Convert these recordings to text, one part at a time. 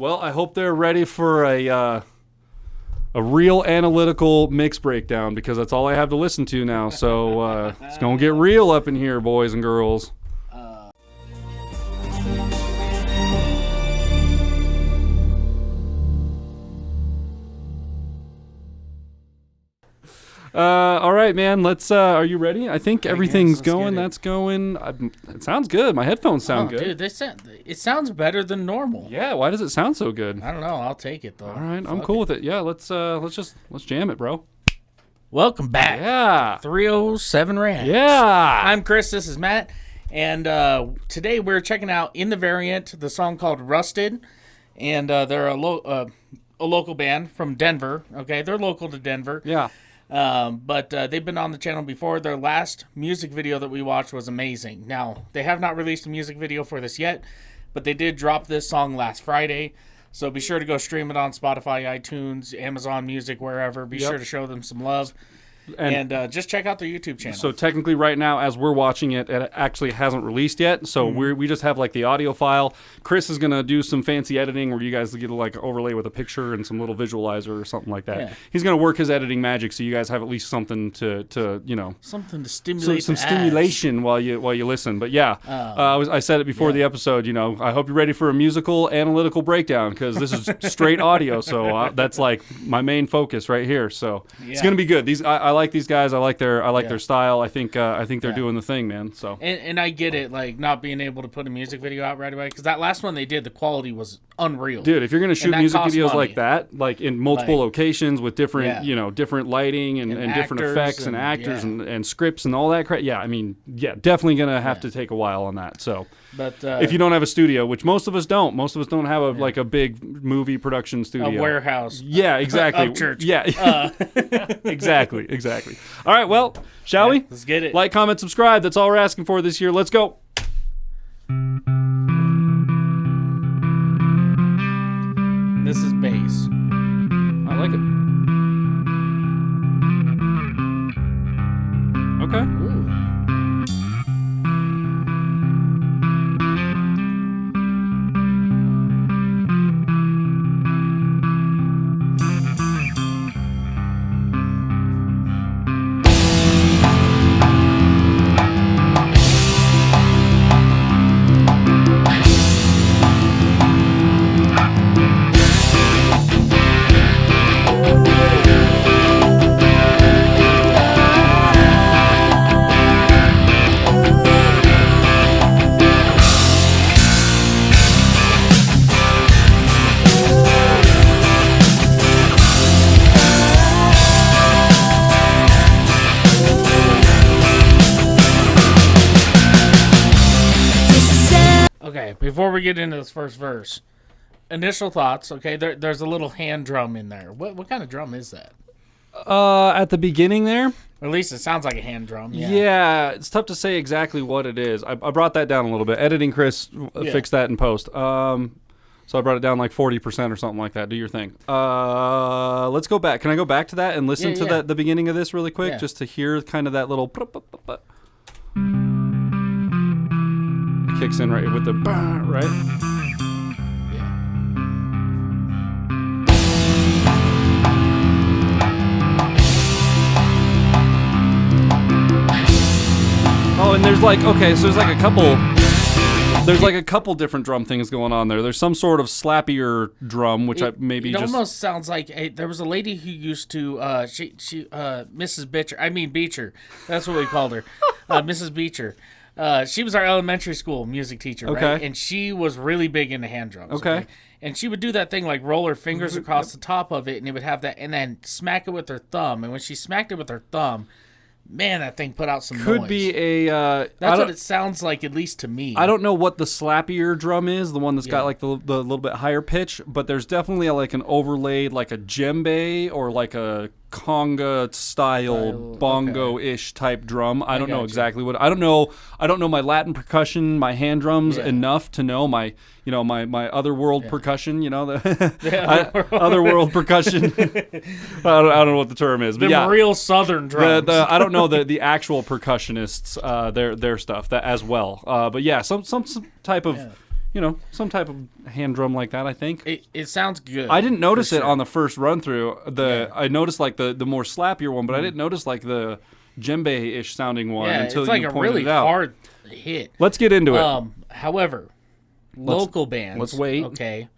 Well, I hope they're ready for a real analytical mix breakdown, because that's all I have to listen to now. So it's going to get real up in here, boys and girls. All right, man. Let's. Are you ready? I think everything's going. That's going. It sounds good. My headphones sound good. Dude, it sounds better than normal. Yeah. Why does it sound so good? I don't know. I'll take it though. All right, I'm cool with it. Yeah. Let's jam it, bro. Welcome back. Yeah. 307 Rants. Yeah. I'm Chris. This is Matt, and today we're checking out In the Variant, the song called "Rusted," and they're a local band from Denver. Okay, they're local to Denver. Yeah. But they've been on the channel before. Their last music video that we watched was amazing. Now, they have not released a music video for this yet, but they did drop this song last Friday. So be sure to go stream it on Spotify, iTunes, Amazon Music, wherever. Be sure to show them some love. And just check out their YouTube channel. So technically right now, as we're watching it, it actually hasn't released yet. So we just have like the audio file. Chris is going to do some fancy editing where you guys get like overlay with a picture and some little visualizer or something like that. Yeah. He's going to work his editing magic so you guys have at least something to you know. Something to stimulate some stimulation while you listen. But yeah, I said it before the episode, you know, I hope you're ready for a musical analytical breakdown, because this is straight audio. So that's like my main focus right here. So it's going to be good. I like these guys. I like their style. I think they're doing the thing, man. So and I get it, like not being able to put a music video out right away, because that last one they did, the quality was unreal. Dude, if you're gonna shoot music videos like that, like in multiple locations with different different lighting and different effects and actors and scripts and all that crap, I mean, definitely gonna have to take a while on that. So, but if you don't have a studio, which most of us don't have like a big movie production studio, a warehouse, exactly, of church, exactly. All right, well, shall we? Let's get it. Like, comment, subscribe. That's all we're asking for this year. Let's go. This is bass. I like it. Okay. Ooh. Okay, before we get into this first verse, initial thoughts. Okay, there's a little hand drum in there. What kind of drum is that? At the beginning there, or at least it sounds like a hand drum. Yeah, it's tough to say exactly what it is. I brought that down a little bit. Editing Chris fixed that in post. So I brought it down like 40% or something like that. Do your thing. Let's go back. Can I go back to that and listen to the beginning of this really quick, just to hear kind of that little. It kicks in right with the right. Oh, and there's like, okay, so there's like a couple different drum things going on there. There's some sort of slappier drum, which it almost sounds like there was a lady who used to Mrs. Beecher. That's what we called her, Mrs. Beecher. She was our elementary school music teacher, right? And she was really big into hand drums. Okay. And she would do that thing like roll her fingers across the top of it, and it would have that, and then smack it with her thumb. And when she smacked it with her thumb, man, that thing put out some noise. Could be a... That's what it sounds like, at least to me. I don't know what the slappier drum is, the one that's got like the little bit higher pitch, but there's definitely like an overlaid, like a djembe or like a conga style bongo-ish type drum. I don't know exactly what. I don't know my Latin percussion, my hand drums enough to know my other world percussion. The other world percussion. I don't know what the term is, but real southern drums. I don't know the actual percussionists their stuff that as well. But yeah, some type of some type of hand drum like that, I think. It sounds good. I didn't notice it sure. on the first run through. I noticed like the more slappier one, but I didn't notice like the djembe-ish sounding one until it's like you a pointed really it out. hard hit. Let's get into it. However, local bands. Let's wait. Okay.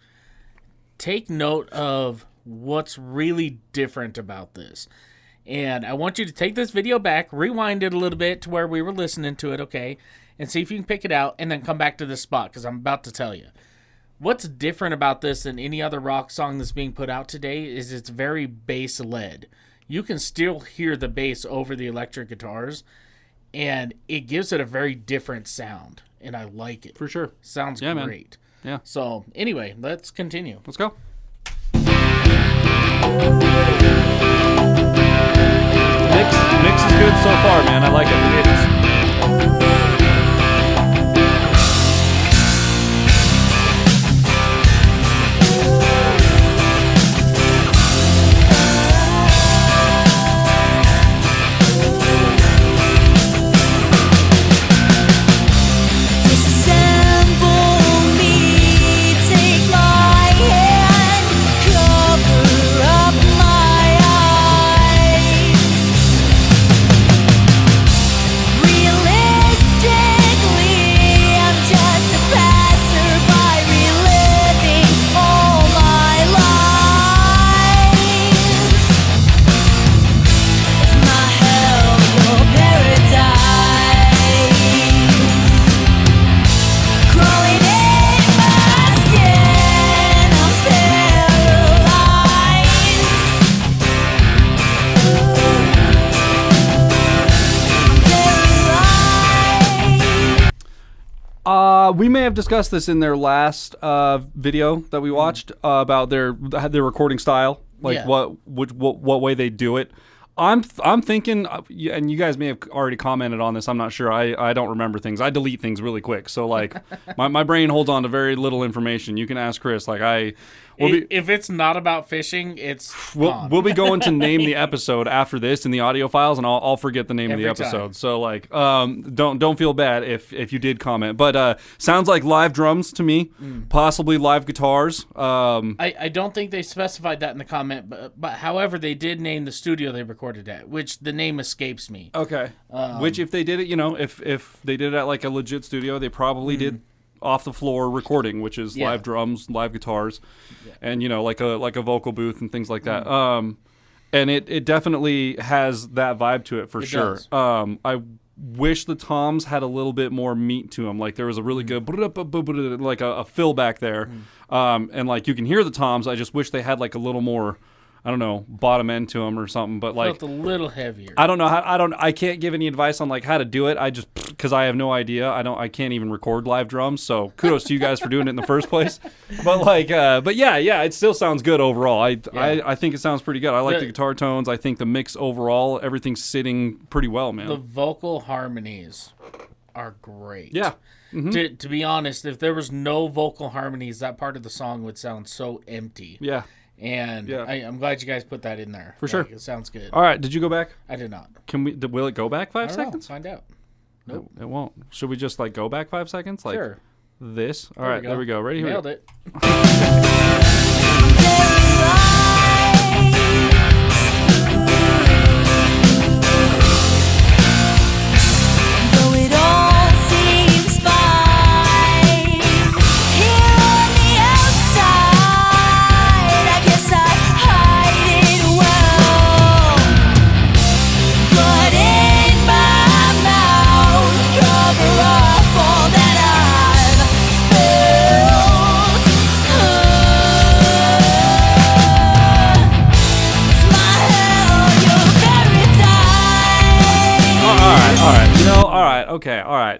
Take note of what's really different about this. And I want you to take this video back, rewind it a little bit to where we were listening to it, okay, and see if you can pick it out, and then come back to this spot, because I'm about to tell you. What's different about this than any other rock song that's being put out today is it's very bass-led. You can still hear the bass over the electric guitars, and it gives it a very different sound, and I like it. For sure. Sounds Yeah, great. Man. Yeah. So, anyway, let's continue. Let's go. Mix is good so far, man. I like it. We may have discussed this in their last video that we watched about their recording style, like what way they do it. I'm thinking, and you guys may have already commented on this. I'm not sure. I don't remember things. I delete things really quick. So like my brain holds on to very little information. You can ask Chris. Like if it's not about fishing, we'll be going to name the episode after this in the audio files, and I'll forget the name of the episode. Time. So like don't feel bad if you did comment. But sounds like live drums to me, possibly live guitars. I don't think they specified that in the comment, but however they did name the studio they recorded at, which the name escapes me. Okay. Which if they did it, if they did it at like a legit studio, they probably did off the floor recording, which is live drums, live guitars, and like a vocal booth and things like that. And it definitely has that vibe to it for sure. Does. I wish the toms had a little bit more meat to them. Like there was a really good like a fill back there, and like you can hear the toms. I just wish they had like a little more, I don't know, bottom end to them or something. But like felt a little heavier. I don't know how. I can't give any advice on like how to do it. I just, because I have no idea. I can't even record live drums. So kudos to you guys for doing it in the first place. But yeah, it still sounds good overall. I think it sounds pretty good. I like the guitar tones. I think the mix overall, everything's sitting pretty well, man. The vocal harmonies are great. Yeah. Mm-hmm. To be honest, if there was no vocal harmonies, that part of the song would sound so empty. Yeah. And I'm glad you guys put that in there. For sure. It sounds good. All right. Did you go back? I did not. Will it go back 5 seconds? Find out. Nope. It won't. Should we just like go back 5 seconds? Like sure. This? All right. There we go. Ready? Nailed it. Okay, all right.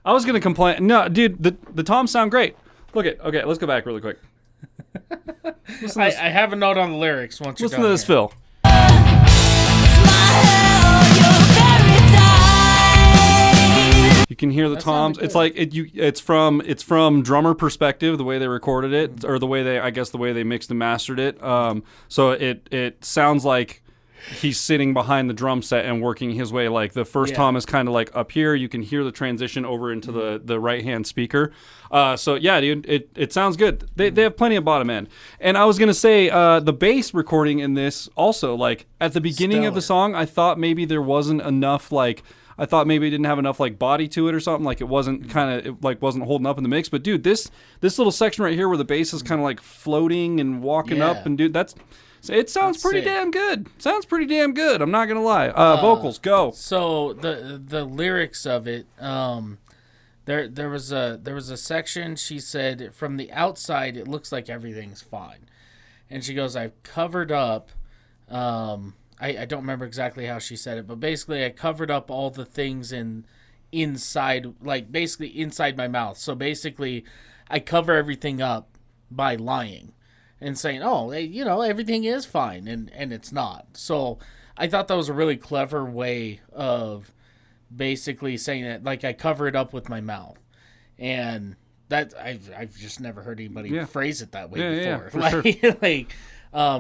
I was gonna complain. No, dude, the toms sound great. Look at. Okay, let's go back really quick. I have a note on the lyrics. Once you're listen to this, Phil. You can hear the toms. It's like it's from drummer perspective, the way they recorded it, or the way they mixed and mastered it. So it sounds like he's sitting behind the drum set and working his way. Like the first tom is kind of like up here. You can hear the transition over into the right hand speaker. So yeah, dude, it sounds good. They have plenty of bottom end. And I was gonna say the bass recording in this also, like at the beginning of the song, I thought maybe there wasn't enough like. I thought maybe it didn't have enough like body to it or something. Like it wasn't wasn't holding up in the mix. But dude, this little section right here where the bass is kind of like floating and walking up, and dude, it sounds pretty damn good. Sounds pretty damn good. I'm not gonna lie. Vocals, go. So the lyrics of it, there was a section. She said, from the outside it looks like everything's fine, and she goes, I've covered up. I don't remember exactly how she said it, but basically I covered up all the things inside, like basically inside my mouth. So basically I cover everything up by lying and saying, oh, everything is fine, and it's not. So I thought that was a really clever way of basically saying that, like, I cover it up with my mouth. And that I've just never heard anybody phrase it that way before. For sure.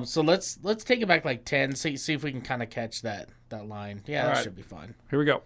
So let's take it back like 10, see if we can kind of catch that line. Yeah, that should be fun. Here we go.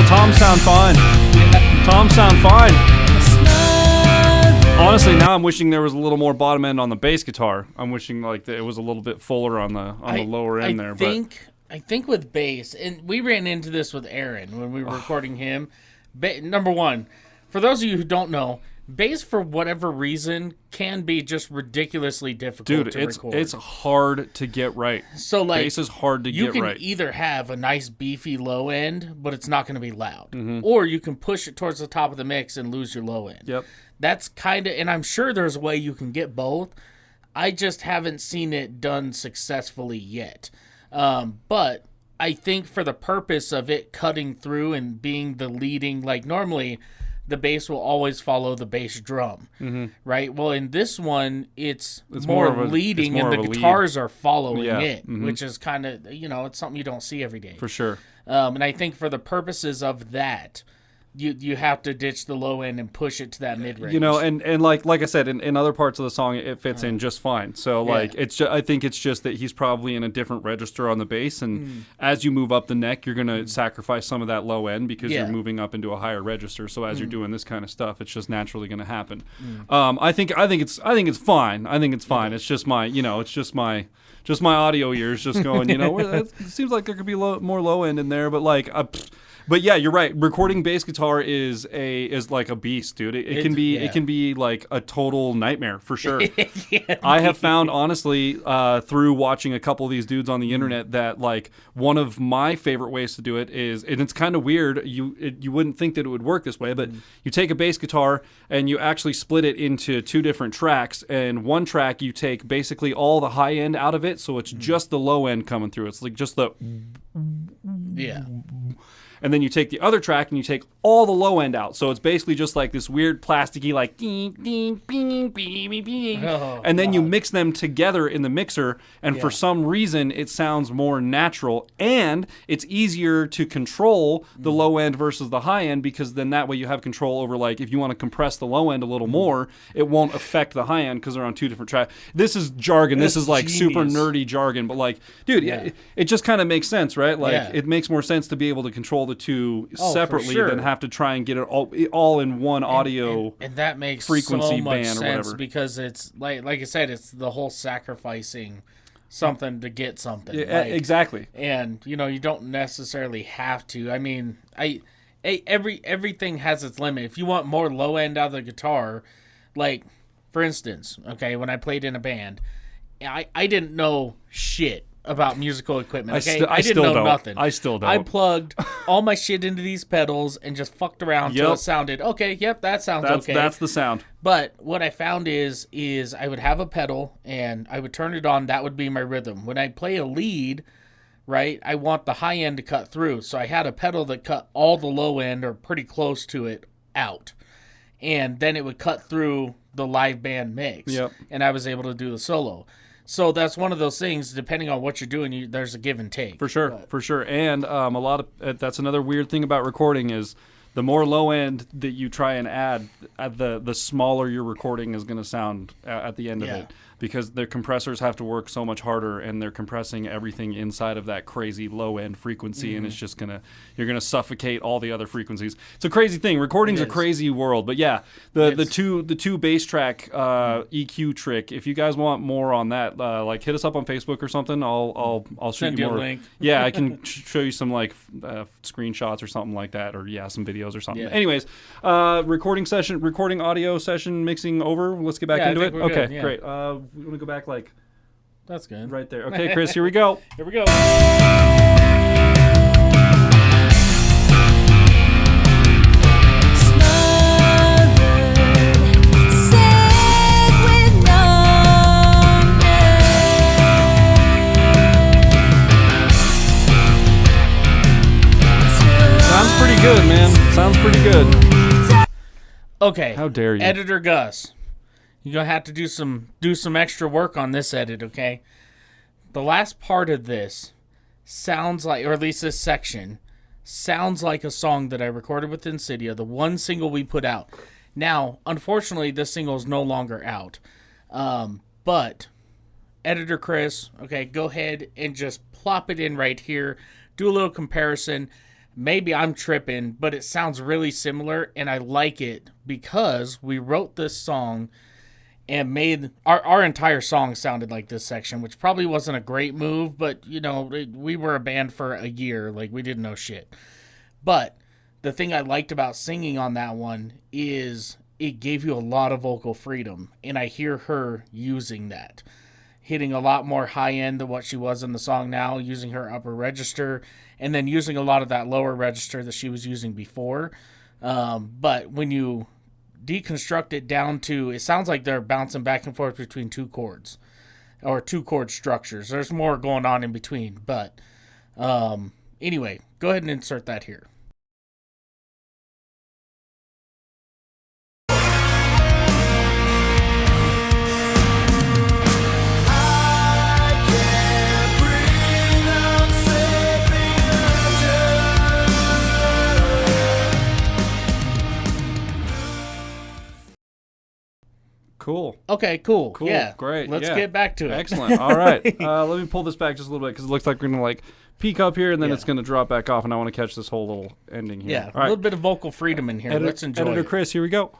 Toms sound fine. Toms sound fine. Honestly, now I'm wishing there was a little more bottom end on the bass guitar. I'm wishing like it was a little bit fuller on the lower end there. I think with bass, and we ran into this with Aaron when we were recording him. Number one, for those of you who don't know, bass for whatever reason can be just ridiculously difficult to record. It's hard to get right. So like bass is hard to get right. You can either have a nice beefy low end, but it's not going to be loud, or you can push it towards the top of the mix and lose your low end. Yep. That's kind of, and I'm sure there's a way you can get both. I just haven't seen it done successfully yet. But I think for the purpose of it cutting through and being the leading, like normally the bass will always follow the bass drum, right? Well, in this one, it's more leading, and the guitars are following it, which is kind of, it's something you don't see every day. For sure. And I think for the purposes of that, you have to ditch the low end and push it to that mid range. And like I said, in other parts of the song, it fits in just fine. So like I think it's just that he's probably in a different register on the bass, and as you move up the neck, you're gonna sacrifice some of that low end because you're moving up into a higher register. So as you're doing this kind of stuff, it's just naturally gonna happen. I think it's fine. I think it's fine. It's just my just my audio ears just going. It seems like there could be more low end in there, but like. But yeah, you're right. Recording bass guitar is like a beast, dude. It can be like a total nightmare for sure. I have found honestly through watching a couple of these dudes on the internet that like one of my favorite ways to do it is, and it's kind of weird. You wouldn't think that it would work this way, but you take a bass guitar and you actually split it into two different tracks. And one track you take basically all the high end out of it, so it's just the low end coming through. It's like just the And then you take the other track and you take all the low end out. So it's basically just like this weird plasticky like ding, ding, bing, bing, bing, bing. And then you mix them together in the mixer, and for some reason it sounds more natural, and it's easier to control the low end versus the high end, because then that way you have control over, like, if you want to compress the low end a little more, it won't affect the high end because they're on two different tracks. This is jargon. This is like super nerdy jargon, but like, dude, it just kind of makes sense, right? Like it makes more sense to be able to control the two separately than have to try and get it all in one audio and that makes frequency so much band or sense, whatever. Because it's like I said, it's the whole sacrificing something to get something. Exactly. And you don't necessarily have to. I mean, everything has its limit. If you want more low end out of the guitar, like for instance, okay, when I played in a band, I didn't know shit about musical equipment. Okay, I didn't still know don't. nothing. I still don't. I plugged all my shit into these pedals and just fucked around till it sounded okay. Yep, that sounds okay. That's the sound. But what I found is I would have a pedal and I would turn it on. That would be my rhythm. When I play a lead, right, I want the high end to cut through. So I had a pedal that cut all the low end or pretty close to it out. And then it would cut through the live band mix. Yep. And I was able to do the solo. So that's one of those things, depending on what you're doing, there's a give and take. For sure. And a lot of that's another weird thing about recording is the more low end that you try and add, the smaller your recording is going to sound at the end of it. Because the compressors have to work so much harder, and they're compressing everything inside of that crazy low end frequency, and it's just you're gonna suffocate all the other frequencies. It's a crazy thing. Recording's a crazy world, but yeah, the two bass track EQ trick. If you guys want more on that, like hit us up on Facebook or something. I'll Send shoot you you more. a link. Yeah, I can show you some like screenshots or something like that, or some videos or something. Yeah. Anyways, recording audio session mixing over. Let's get back into it. Okay, good, great. We want to go back like that's good right there. Okay, Chris, here we go. Here we go. Sounds pretty good, man. Sounds pretty good. Okay. How dare you? Editor Gus. You're going to have to do some extra work on this edit, okay? The last part of this sounds like, or at least this section, sounds like a song that I recorded with Insidia, the one single we put out. Now, unfortunately, this single is no longer out. But, Editor Chris, okay, go ahead and just plop it in right here. Do a little comparison. Maybe I'm tripping, but it sounds really similar, and I like it because we wrote this song and made our entire song sounded like this section, which probably wasn't a great move, but we were a band for a year, like we didn't know shit. But the thing I liked about singing on that one is it gave you a lot of vocal freedom, and I hear her using that, hitting a lot more high end than what she was in the song now, using her upper register, and then using a lot of that lower register that she was using before. But when you deconstruct it down to, it sounds like they're bouncing back and forth between two chords or two chord structures. There's more going on in between, but anyway, go ahead and insert that here. Cool. Okay, cool. Yeah. Great. Let's get back to it. Excellent. All right. Let me pull this back just a little bit because it looks like we're going to like peak up here and then it's going to drop back off, and I want to catch this whole little ending here. Yeah. All right. A little bit of vocal freedom in here. Let's enjoy Editor it. Chris, here we go.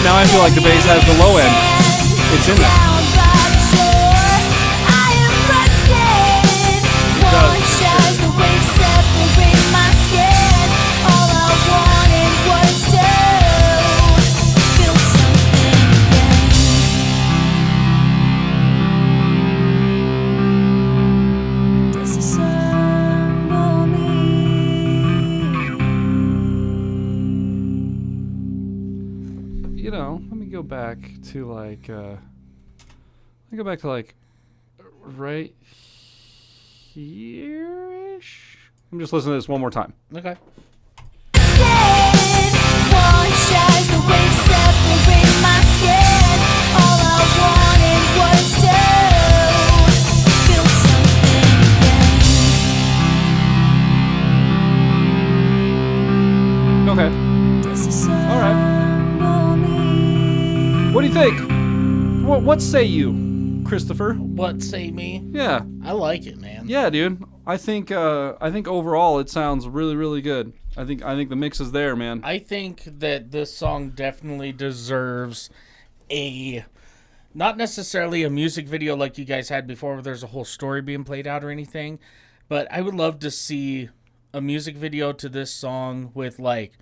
Now I feel like the bass has the low end. It's in there. It does. Let me go back to like, right here-ish. I'm just listening to this one more time. Okay. Okay. All right. What do you think? What say you, Christopher? What say me? Yeah. I like it, man. Yeah, dude. I think overall it sounds really, really good. I think the mix is there, man. I think that this song definitely deserves not necessarily a music video like you guys had before where there's a whole story being played out or anything, but I would love to see a music video to this song with like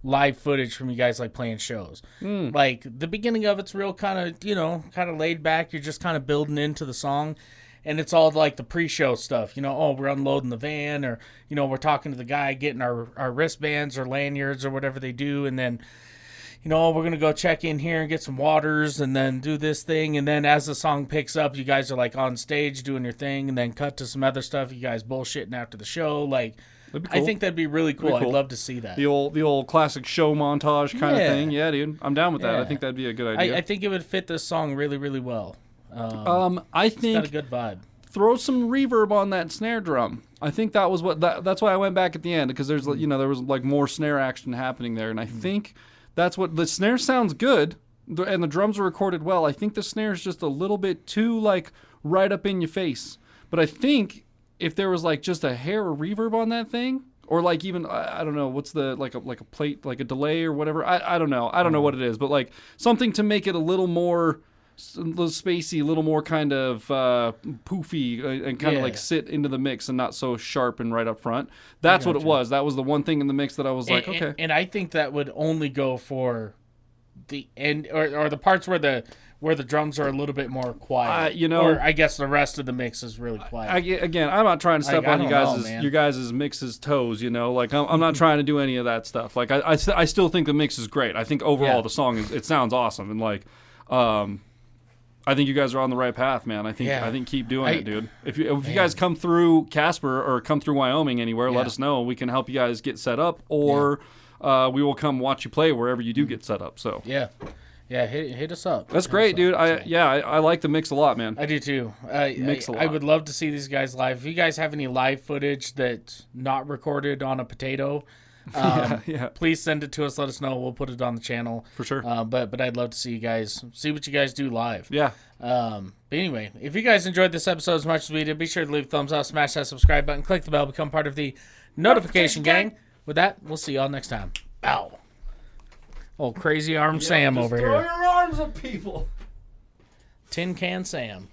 live footage from you guys like playing shows. Like the beginning of it's real kind of laid back. You're just kind of building into the song. And it's all like the pre-show stuff, we're unloading the van, or, we're talking to the guy, getting our wristbands or lanyards or whatever they do. And then, we're going to go check in here and get some waters and then do this thing. And then as the song picks up, you guys are like on stage doing your thing, and then cut to some other stuff. You guys bullshitting after the show. Like, cool. I think that'd be really cool. I'd love to see that. The old classic show montage kind of thing. Yeah, dude. I'm down with that. I think that'd be a good idea. I think it would fit this song really, really well. I think it's got a good vibe. Throw some reverb on that snare drum. I think that was that's why I went back at the end, because there's there was like more snare action happening there, and I think that's what the snare sounds good, and the drums are recorded well. I think the snare is just a little bit too like right up in your face. But I think if there was like just a hair of reverb on that thing, or like even I don't know what's the like a plate, like a delay or whatever. I don't know. I don't know what it is, but like something to make it a little more. A little spacey, a little more kind of poofy, and kind of like sit into the mix and not so sharp and right up front. That's what it was. That was the one thing in the mix that I was like, okay. And I think that would only go for the end or the parts where the drums are a little bit more quiet. Or I guess the rest of the mix is really quiet. Again, I'm not trying to step on your guys' mix's toes. Like I'm not trying to do any of that stuff. Like I still think the mix is great. I think overall the song it sounds awesome, and like. I think you guys are on the right path, man. I think keep doing it, dude. If you guys come through Casper or come through Wyoming anywhere, let us know. We can help you guys get set up, or we will come watch you play wherever you do get set up. So hit us up. That's great, dude. I like the mix a lot, man. I do too. Mix a lot. I would love to see these guys live. If you guys have any live footage that's not recorded on a potato. Please send it to us. Let us know. We'll put it on the channel for sure. But I'd love to see what you guys do live. Yeah. But anyway, if you guys enjoyed this episode as much as we did, be sure to leave a thumbs up, smash that subscribe button, click the bell, become part of the notification gang. With that, we'll see y'all next time. Ow. Old crazy arm Sam over here. Throw your arms at people. Tin Can Sam.